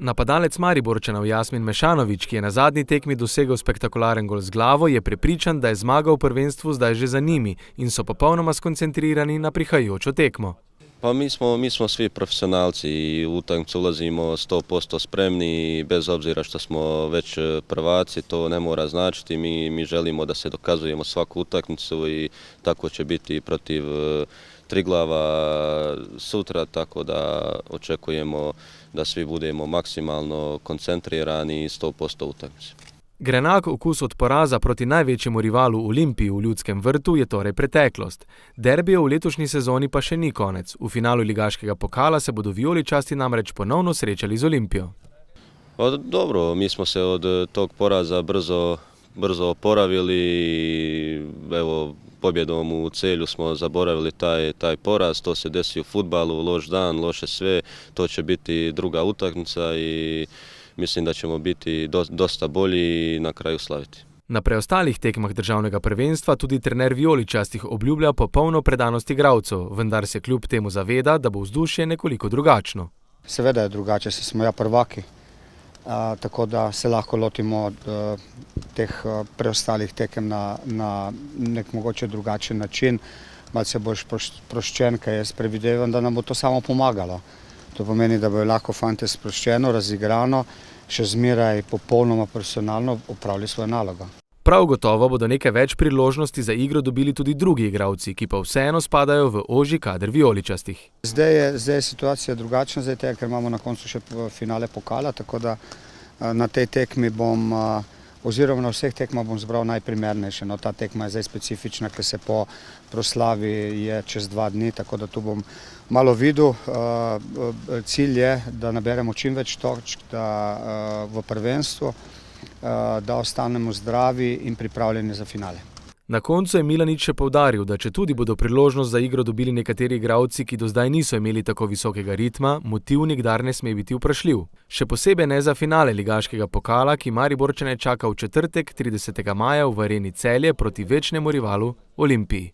Napadalec Mariborčanov Jasmin Mešanović, ki je na zadnji tekmi dosegel spektakularen gol z glavo, je prepričan, da je zmaga v prvenstvu zdaj že za njimi in so popolnoma skoncentrirani na prihajajočo tekmo. Pa mi smo svi profesionalci i u utakmicu ulazimo 100% spremni, bez obzira što smo već prvaci, to ne mora značiti. Mi želimo da se dokazujemo svaku utakmicu i tako će biti protiv Triglava sutra, tako da očekujemo da svi budemo maksimalno koncentrirani i 100% utakmice. Grenak okus od poraza proti največjemu rivalu Olimpiji v Ljudskem vrtu je torej preteklost. Derbijev v letošnji sezoni pa še ni konec. V finalu ligaškega pokala se bodo vijoličasti namreč ponovno srečali z Olimpijo. Dobro, mi smo se od tog poraza brzo oporavili i evo, pobjedom u Celju smo zaboravili taj poraz, to se desi u fudbalu, loš dan, loše sve, to će biti druga utakmica i mislim da ćemo biti dosta bolji i na kraju slaviti. Na preostalih tekmah državnega prvenstva tudi trener vijoličastih obljublja popolno predanost igralcev, vendar se kljub temu zaveda, da bo vzdušje nekoliko drugačno. Seveda je drugače, saj smo ja prvaki, tako da se lahko lotimo teh preostalih tekem na nek mogoče drugačen način, malce boš sproščen, kaj jaz predvidevam, da nam bo to samo pomagalo. To pomeni, da bojo lahko fante sproščeno, razigrano, še zmeraj popolnoma profesionalno opravili svojo nalogo. Prav gotovo bodo nekaj več priložnosti za igro dobili tudi drugi igralci, ki pa vseeno spadajo v ožji kader vijoličastih. Zdaj je situacija drugačna, ker imamo na koncu še finale pokala, tako da na tej tekmi oziroma na vseh tekmah bom zbral najprimernejše. No, ta tekma je zdaj specifična, ker se po proslavi je čez 2 dni, tako da tu bom malo videl. Cilj je, da naberemo čim več točk v prvenstvu, da ostanemo zdravi in pripravljeni za finale. Na koncu je Milanič še poudaril, da četudi bodo priložnost za igro dobili nekateri igralci, ki do zdaj niso imeli tako visokega ritma, motiv nikdar ne sme biti vprašljiv. Še posebej ne za finale ligaškega pokala, ki Mariborčane čaka v četrtek 30. maja v Areni Celje proti večnemu rivalu Olimpiji.